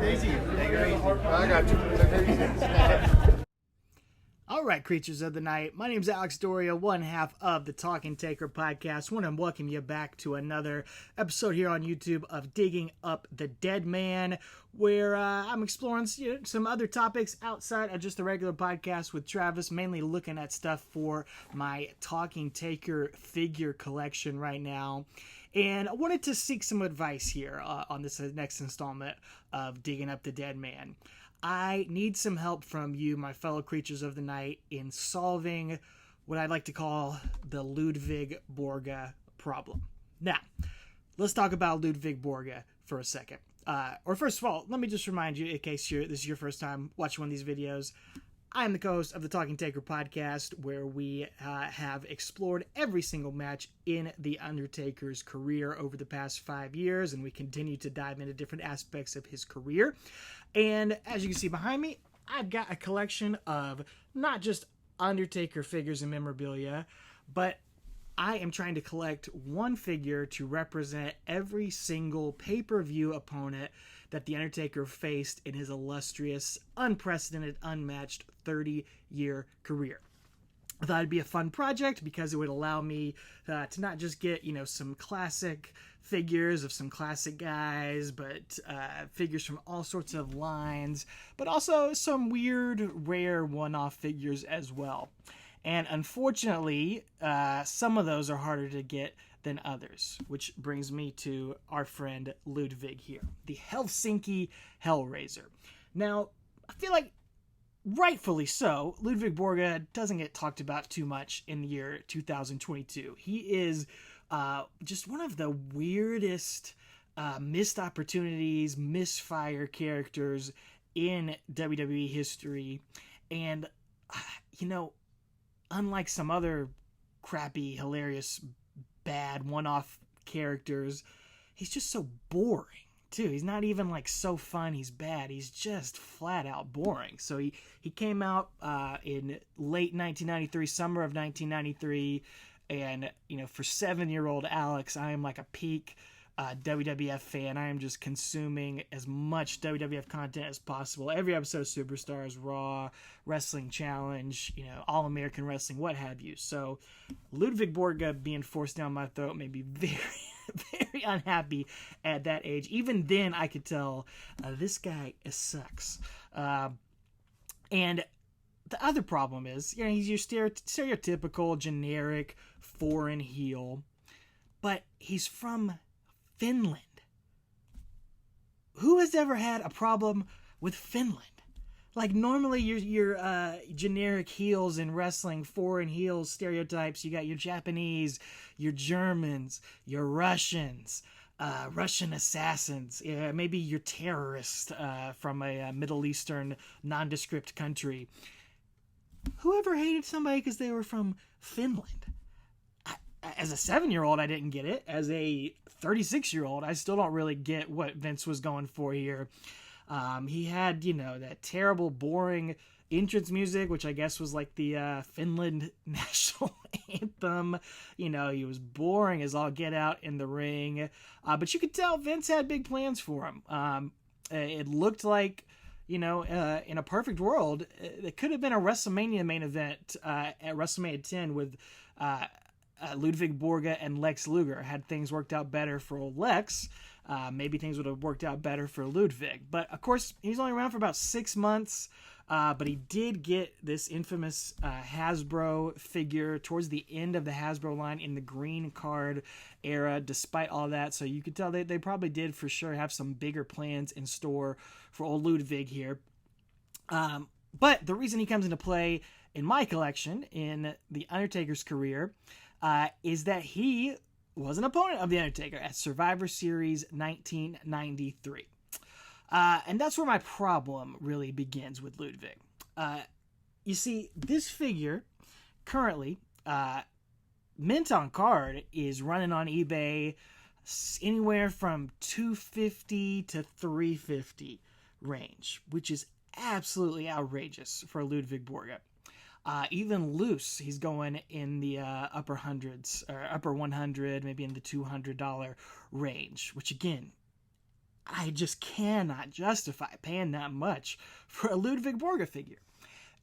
Easy. Take it easy. I got you. Take it easy. All right, creatures of the night. My name's Alex Doriot, one half of the Talking Taker podcast. I want to welcome you back to another episode here on YouTube of Digging Up the Dead Man, where I'm exploring some other topics outside of just a regular podcast with Travis, mainly looking at stuff for my Talking Taker figure collection right now. And I wanted to seek some advice here on this next installment of Digging Up the Dead Man. I need some help from you, my fellow creatures of the night, in solving what I'd like to call the Ludvig Borga problem. Now, let's talk about Ludvig Borga for a second. Or first of all, let me just remind you, in case this is your first time watching one of these videos, I am the co-host of the Talking Taker podcast, where we have explored every single match in The Undertaker's career over the past 5 years, and we continue to dive into different aspects of his career. And as you can see behind me, I've got a collection of not just Undertaker figures and memorabilia, but I am trying to collect one figure to represent every single pay-per-view opponent that The Undertaker faced in his illustrious, unprecedented, unmatched 30-year career. I thought it'd be a fun project because it would allow me to not just get, some classic figures of some classic guys, but figures from all sorts of lines, but also some weird, rare one-off figures as well. And unfortunately, some of those are harder to get than others, which brings me to our friend Ludvig here, the Helsinki Hellraiser. Now, I feel like rightfully so, Ludvig Borga doesn't get talked about too much in the year 2022. He is just one of the weirdest missed opportunities, misfire characters in WWE history. And, unlike some other crappy, hilarious, bad one-off characters, he's just so boring too. He's not even so fun he's bad. He's just flat out boring. So he came out in late 1993, summer of 1993, and for 7-year-old Alex, I am like a peak WWF fan. I am just consuming as much WWF content as possible. Every episode of Superstars, Raw, Wrestling Challenge, All American Wrestling, what have you. So Ludvig Borga being forced down my throat made me very, very unhappy at that age. Even then, I could tell this guy sucks. And the other problem is, he's your stereotypical, generic, foreign heel, but he's from Finland. Who has ever had a problem with Finland? Normally your generic heels in wrestling, foreign heels stereotypes, you got your Japanese, your Germans, your Russians, Russian assassins, maybe your terrorists from a Middle Eastern nondescript country. Whoever hated somebody because they were from Finland? As a 7-year-old, I didn't get it. As a 36-year-old, I still don't really get what Vince was going for here. He had, that terrible, boring entrance music, which I guess was like the Finland national anthem. He was boring as all get out in the ring. But you could tell Vince had big plans for him. It looked like, in a perfect world, it could have been a WrestleMania main event at WrestleMania 10 with Ludvig Borga and Lex Luger. Had things worked out better for Lex, maybe things would have worked out better for Ludvig. But of course, he's only around for about 6 months. But he did get this infamous Hasbro figure towards the end of the Hasbro line in the Green Card era, despite all that. So you could tell they probably did for sure have some bigger plans in store for old Ludvig here. But the reason he comes into play in my collection in The Undertaker's career is that he was an opponent of The Undertaker at Survivor Series 1993. And that's where my problem really begins with Ludvig. You see, this figure currently, mint on card, is running on eBay anywhere from $250 to $350 range, which is absolutely outrageous for Ludvig Borga. Even loose, he's going in the upper hundreds, or upper 100, maybe in the $200 range, which again, I just cannot justify paying that much for a Ludvig Borga figure.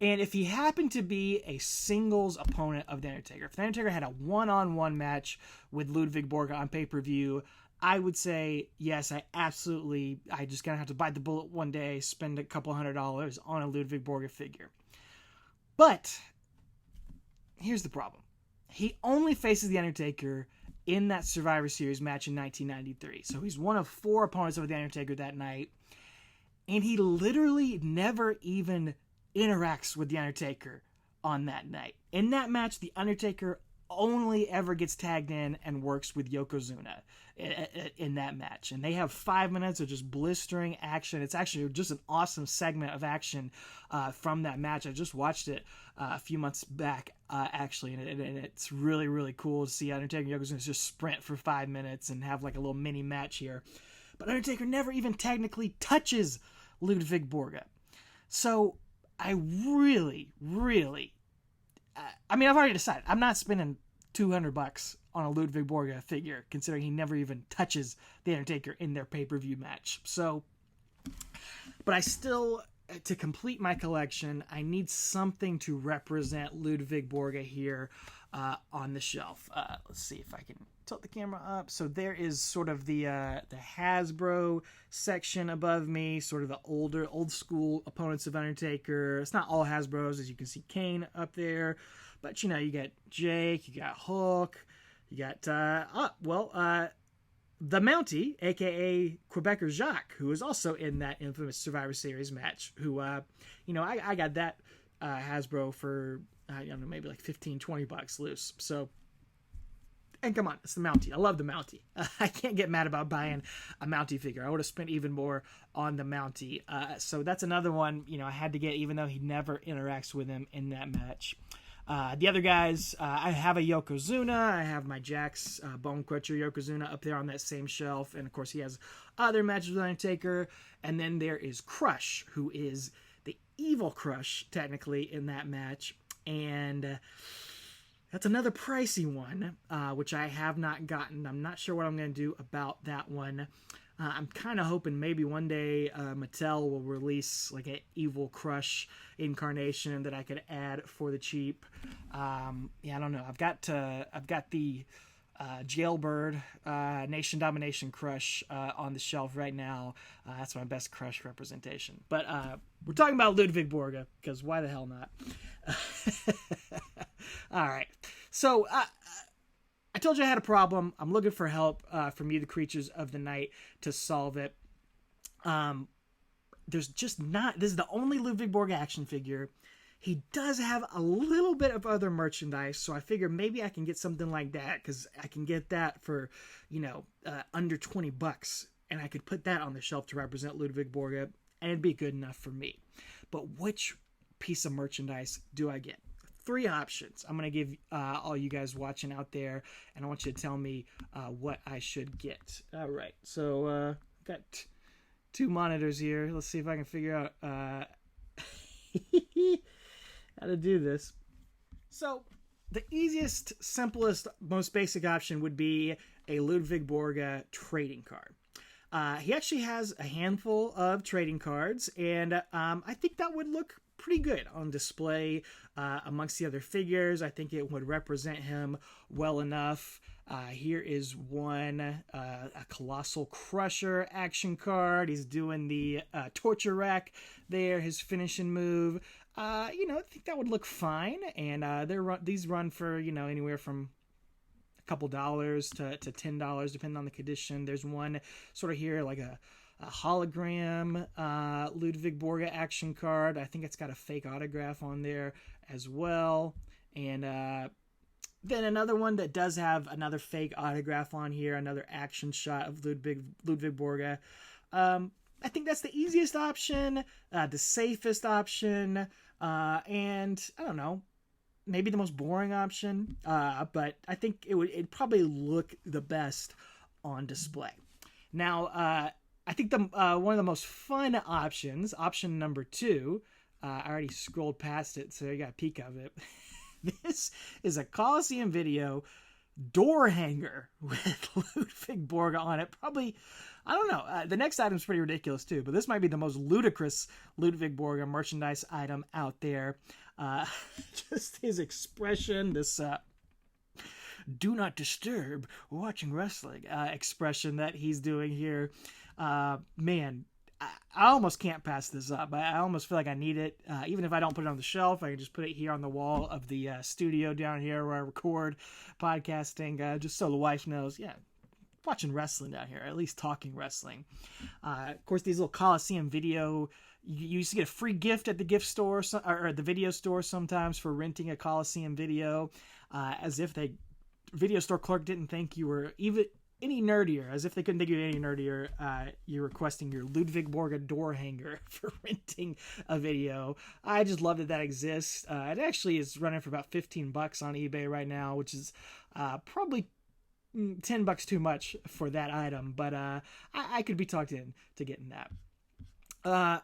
And if he happened to be a singles opponent of The Undertaker, if The Undertaker had a one-on-one match with Ludvig Borga on pay-per-view, I would say, yes, I just gonna have to bite the bullet one day, spend a couple $100 on a Ludvig Borga figure. But here's the problem. He only faces The Undertaker in that Survivor Series match in 1993. So he's one of 4 opponents of The Undertaker that night. And he literally never even interacts with The Undertaker on that night. In that match, The Undertaker only ever gets tagged in and works with Yokozuna in that match. And they have 5 minutes of just blistering action. It's actually just an awesome segment of action from that match. I just watched it a few months back, actually, and it's really, really cool to see Undertaker and Yokozuna just sprint for 5 minutes and have like a little mini match here. But Undertaker never even technically touches Ludvig Borga. So I really, really, I've already decided I'm not spending $200 on a Ludvig Borga figure, considering he never even touches The Undertaker in their pay-per-view match. So, but I still, to complete my collection, I need something to represent Ludvig Borga here on the shelf. Let's see if I can tilt the camera up. So there is sort of the Hasbro section above me, sort of the old school opponents of Undertaker. It's not all Hasbros, as you can see Kane up there, but you got Jake, you got Hulk, you got the Mountie, aka Quebecer Jacques, who is also in that infamous Survivor Series match. Who I got that Hasbro for maybe like $15-$20 loose. So, and come on, it's the Mountie. I love the Mountie. I can't get mad about buying a Mountie figure. I would have spent even more on the Mountie. So that's another one, I had to get, even though he never interacts with him in that match. The other guys, I have a Yokozuna. I have my Jax Bone Crusher Yokozuna up there on that same shelf. And, of course, he has other matches with Undertaker. And then there is Crush, who is the evil Crush, technically, in that match. And that's another pricey one, which I have not gotten. I'm not sure what I'm going to do about that one. I'm kind of hoping maybe one day Mattel will release like an evil Crush incarnation that I could add for the cheap. I don't know. I've got the Jailbird Nation Domination Crush on the shelf right now. That's my best Crush representation. But we're talking about Ludvig Borga, because why the hell not? All right. So I told you I had a problem. I'm looking for help from you, the creatures of the night, to solve it. There's just not... This is the only Ludvig Borga action figure. He does have a little bit of other merchandise, so I figure maybe I can get something like that, because I can get that for, under $20, and I could put that on the shelf to represent Ludvig Borga, and it'd be good enough for me. But which piece of merchandise do I get? 3 options. I'm going to give all you guys watching out there, and I want you to tell me what I should get. All right, so got 2 monitors here. Let's see if I can figure out how to do this. So the easiest, simplest, most basic option would be a Ludvig Borga trading card. He actually has a handful of trading cards, and I think that would look pretty good on display amongst the other figures. I think it would represent him well enough. Here is one, a Colossal Crusher action card. He's doing the torture rack there, his finishing move. I think that would look fine. And these run for, anywhere from a couple dollars to $10, depending on the condition. There's one sort of here, like a hologram Ludvig Borga action card. I think it's got a fake autograph on there as well. And then another one that does have another fake autograph on here, another action shot of Ludvig Borga. I think that's the easiest option, the safest option, and I don't know, maybe the most boring option, but I think it'd probably look the best on display. Now, I think one of the most fun options, option number 2, I already scrolled past it, so you got a peek of it. This is a Coliseum Video door hanger with Ludvig Borga on it. Probably, I don't know. The next item's pretty ridiculous too, but this might be the most ludicrous Ludvig Borga merchandise item out there. Just his expression, this do not disturb watching wrestling expression that he's doing here. Man, I almost can't pass this up. I almost feel like I need it. Even if I don't put it on the shelf, I can just put it here on the wall of the studio down here where I record podcasting, just so the wife knows, yeah, watching wrestling down here, at least talking wrestling. Of course, these little Coliseum video, you used to get a free gift at the gift store or the video store sometimes for renting a Coliseum video, as if the video store clerk didn't think you were even any nerdier, as if they couldn't think you were any nerdier. You're requesting your Ludvig Borga door hanger for renting a video. I just love that exists. It actually is running for about $15 on eBay right now, which is probably $10 too much for that item, but I could be talked into getting that.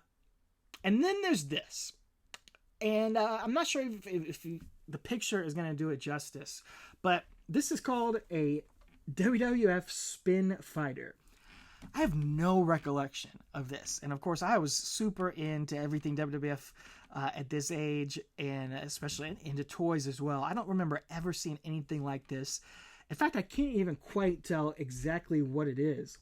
And then there's this, and I'm not sure if the picture is going to do it justice, but this is called a WWF Spin Fighter. I have no recollection of this, and of course I was super into everything WWF at this age, and especially into toys as well. I don't remember ever seeing anything like this. In fact, I can't even quite tell exactly what it is.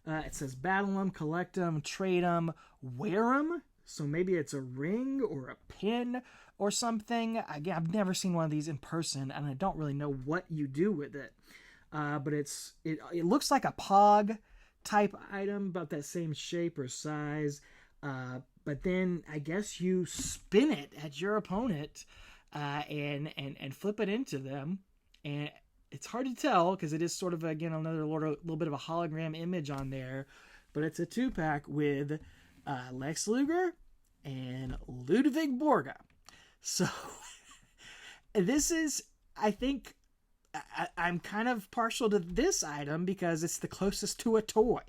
It says battle them, collect them, trade them, wear them. So maybe it's a ring or a pin or something. Again, I've never seen one of these in person, and I don't really know what you do with it. But it looks like a Pog type item, about that same shape or size. But then I guess you spin it at your opponent and flip it into them. And it's hard to tell because it is sort of, again, another little bit of a hologram image on there. But it's a 2-pack with Lex Luger and Ludvig Borga. So this is, I think, I'm kind of partial to this item because it's the closest to a toy.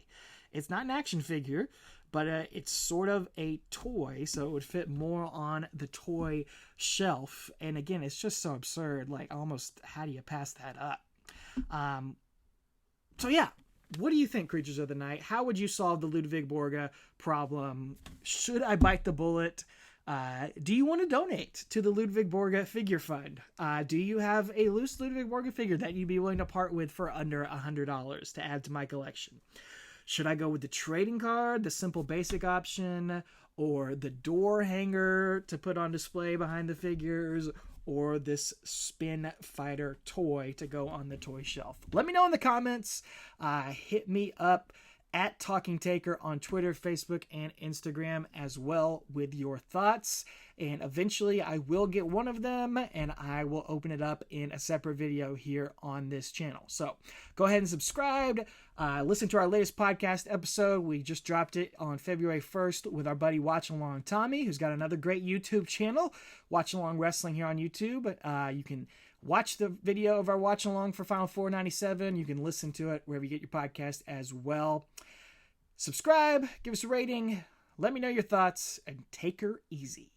It's not an action figure, but it's sort of a toy, so it would fit more on the toy shelf. And again, it's just so absurd. Like, almost, how do you pass that up? So yeah, what do you think, Creatures of the Night? How would you solve the Ludvig Borga problem? Should I bite the bullet? Do you want to donate to the Ludvig Borga Figure Fund? Do you have a loose Ludvig Borga figure that you'd be willing to part with for under $100 to add to my collection? Should I go with the trading card, the simple basic option, or the door hanger to put on display behind the figures, or this spin fighter toy to go on the toy shelf? Let me know in the comments. Hit me up at Talking Taker on Twitter, Facebook, and Instagram as well with your thoughts. And eventually I will get one of them and I will open it up in a separate video here on this channel. So go ahead and subscribe. Listen to our latest podcast episode. We just dropped it on February 1st with our buddy Watch Along Tommy, who's got another great YouTube channel, Watch Along Wrestling here on YouTube. You can watch the video of our watch along for Final Four 97. You can listen to it wherever you get your podcast as well. Subscribe, give us a rating, let me know your thoughts, and take her easy.